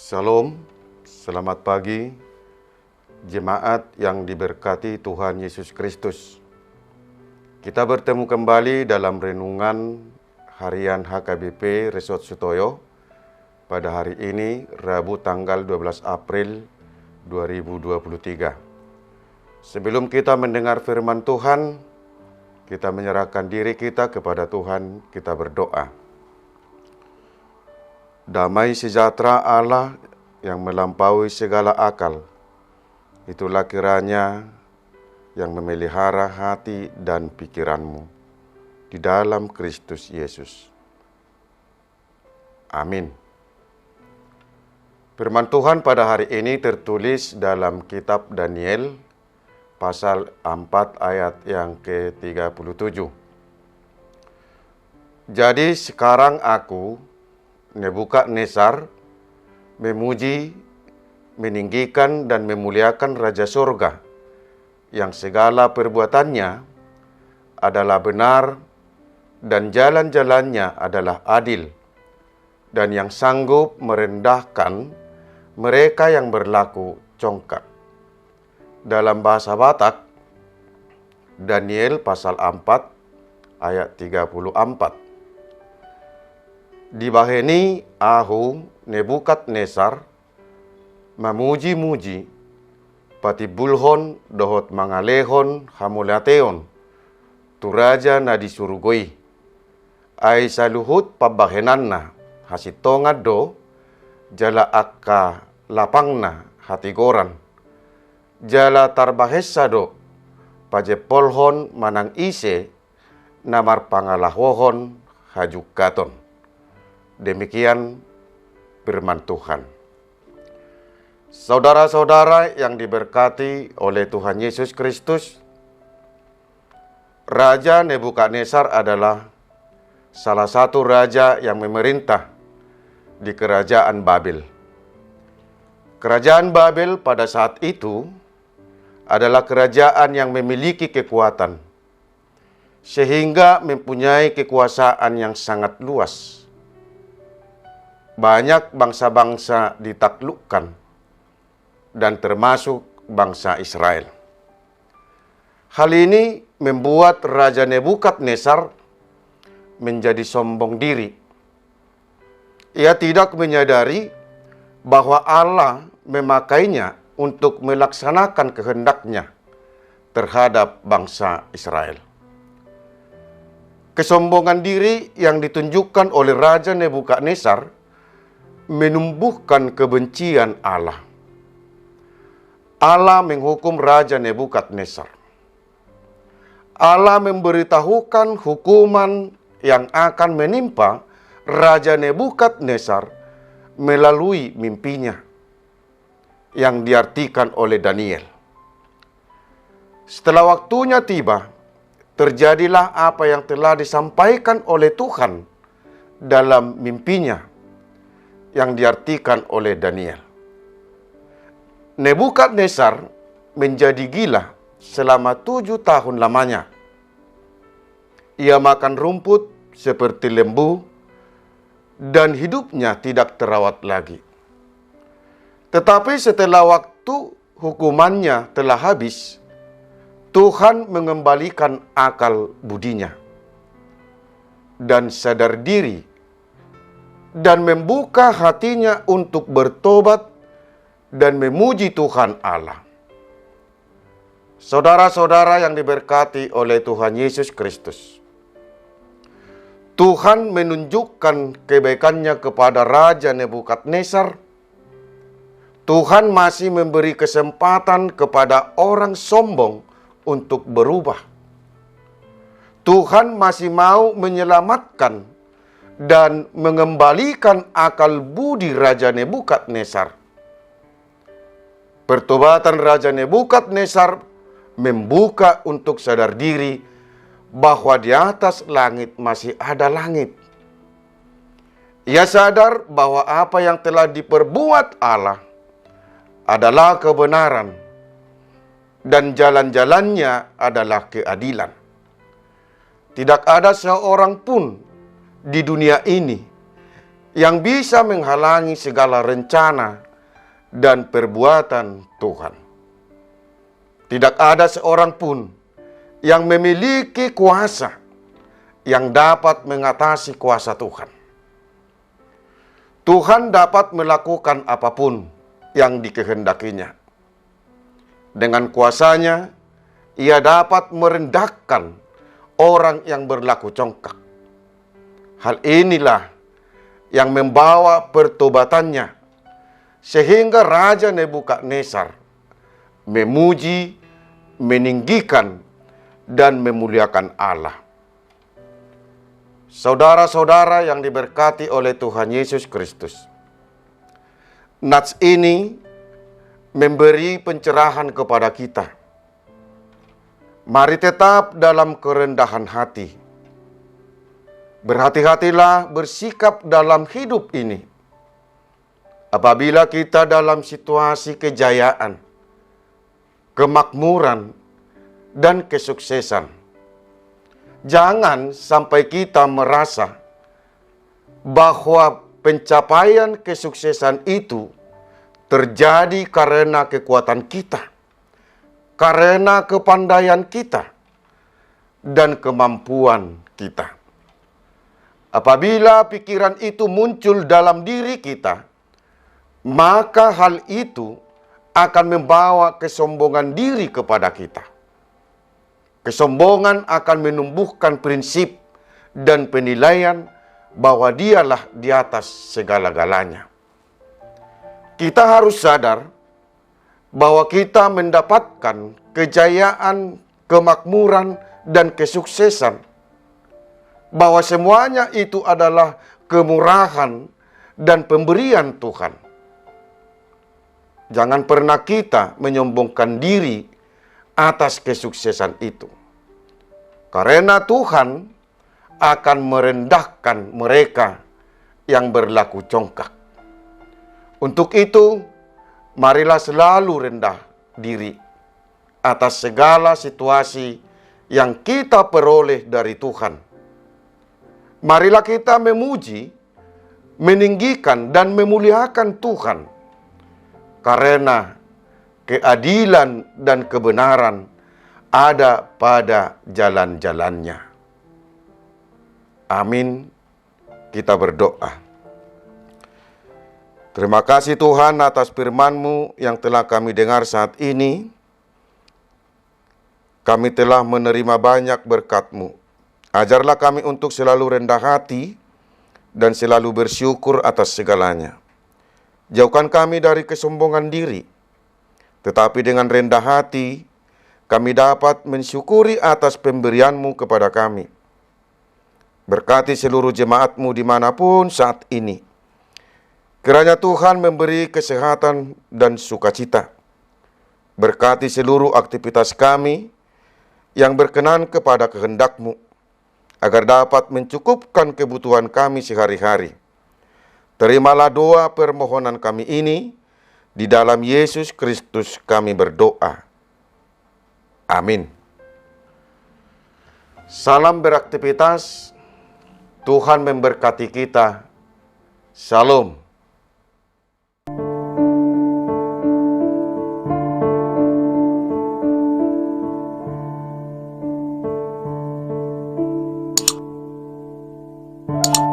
Shalom, selamat pagi, jemaat yang diberkati Tuhan Yesus Kristus. Kita bertemu kembali dalam renungan harian HKBP Resort Sutoyo pada hari ini, Rabu tanggal 12 April 2023. Sebelum kita mendengar firman Tuhan, kita menyerahkan diri kita kepada Tuhan, kita berdoa. Damai sejahtera Allah yang melampaui segala akal, itulah kiranya yang memelihara hati dan pikiranmu di dalam Kristus Yesus. Amin. Firman Tuhan pada hari ini tertulis dalam kitab Daniel, pasal 4 ayat yang ke-37. Jadi sekarang aku, Nebukadnezar, memuji, meninggikan dan memuliakan Raja Surga, yang segala perbuatannya adalah benar dan jalan-jalannya adalah adil, dan yang sanggup merendahkan mereka yang berlaku congkak. Dalam bahasa Batak, Daniel pasal 4 ayat 34. Dibaheni ahu Nebukadnezar memuji-muji patibulhon dohot mangalehon hamulateon tu raja na disurugoi ay saluhut pabahenanna hasitonga do jala akka lapangna hatigoran jala tarbahesa do pajepolhon manang ise namar pangalahwohon hajukaton. Demikian firman Tuhan. Saudara-saudara yang diberkati oleh Tuhan Yesus Kristus, Raja Nebukadnezar adalah salah satu raja yang memerintah di kerajaan Babel. Kerajaan Babel pada saat itu adalah kerajaan yang memiliki kekuatan, sehingga mempunyai kekuasaan yang sangat luas. Banyak bangsa-bangsa ditaklukkan, dan termasuk bangsa Israel. Hal ini membuat Raja Nebukadnezar menjadi sombong diri. Ia tidak menyadari bahwa Allah memakainya untuk melaksanakan kehendaknya terhadap bangsa Israel. Kesombongan diri yang ditunjukkan oleh Raja Nebukadnezar menumbuhkan kebencian Allah. Allah menghukum Raja Nebukadnezar. Allah memberitahukan hukuman yang akan menimpa Raja Nebukadnezar melalui mimpinya yang diartikan oleh Daniel. Setelah waktunya tiba, terjadilah apa yang telah disampaikan oleh Tuhan dalam mimpinya yang diartikan oleh Daniel. Nebukadnezar menjadi gila selama 7 tahun lamanya. Ia makan rumput seperti lembu dan hidupnya tidak terawat lagi. Tetapi setelah waktu hukumannya telah habis, Tuhan mengembalikan akal budinya dan sadar diri dan membuka hatinya untuk bertobat dan memuji Tuhan Allah. Saudara-saudara yang diberkati oleh Tuhan Yesus Kristus, Tuhan menunjukkan kebaikannya kepada Raja Nebukadnezar. Tuhan masih memberi kesempatan kepada orang sombong untuk berubah. Tuhan masih mau menyelamatkan dan mengembalikan akal budi Raja Nebukadnezar. Pertobatan Raja Nebukadnezar membuka untuk sadar diri bahwa di atas langit masih ada langit. Ia sadar bahwa apa yang telah diperbuat Allah adalah kebenaran dan jalan-jalannya adalah keadilan. Tidak ada seorang pun di dunia ini yang bisa menghalangi segala rencana dan perbuatan Tuhan. Tidak ada seorang pun yang memiliki kuasa yang dapat mengatasi kuasa Tuhan. Tuhan dapat melakukan apapun yang dikehendakinya. Dengan kuasanya, Ia dapat merendahkan orang yang berlaku congkak. Hal inilah yang membawa pertobatannya, sehingga Raja Nebukadnezar memuji, meninggikan, dan memuliakan Allah. Saudara-saudara yang diberkati oleh Tuhan Yesus Kristus, nats ini memberi pencerahan kepada kita. Mari tetap dalam kerendahan hati. Berhati-hatilah bersikap dalam hidup ini. Apabila kita dalam situasi kejayaan, kemakmuran, dan kesuksesan, jangan sampai kita merasa bahwa pencapaian kesuksesan itu terjadi karena kekuatan kita, karena kepandaian kita, dan kemampuan kita. Apabila pikiran itu muncul dalam diri kita, maka hal itu akan membawa kesombongan diri kepada kita. Kesombongan akan menumbuhkan prinsip dan penilaian bahwa dialah di atas segala-galanya. Kita harus sadar bahwa kita mendapatkan kejayaan, kemakmuran, dan kesuksesan, bahwa semuanya itu adalah kemurahan dan pemberian Tuhan. Jangan pernah kita menyombongkan diri atas kesuksesan itu, karena Tuhan akan merendahkan mereka yang berlaku congkak. Untuk itu, marilah selalu rendah diri atas segala situasi yang kita peroleh dari Tuhan. Marilah kita memuji, meninggikan, dan memuliakan Tuhan, karena keadilan dan kebenaran ada pada jalan-jalannya. Amin. Kita berdoa. Terima kasih Tuhan atas firman-Mu yang telah kami dengar saat ini. Kami telah menerima banyak berkat-Mu. Ajarlah kami untuk selalu rendah hati dan selalu bersyukur atas segalanya. Jauhkan kami dari kesombongan diri, tetapi dengan rendah hati kami dapat mensyukuri atas pemberian-Mu kepada kami. Berkati seluruh jemaat-Mu dimanapun saat ini. Kiranya Tuhan memberi kesehatan dan sukacita. Berkati seluruh aktivitas kami yang berkenan kepada kehendak-Mu, agar dapat mencukupkan kebutuhan kami sehari-hari. Terimalah doa permohonan kami ini, di dalam Yesus Kristus kami berdoa. Amin. Salam beraktivitas, Tuhan memberkati kita. Shalom. You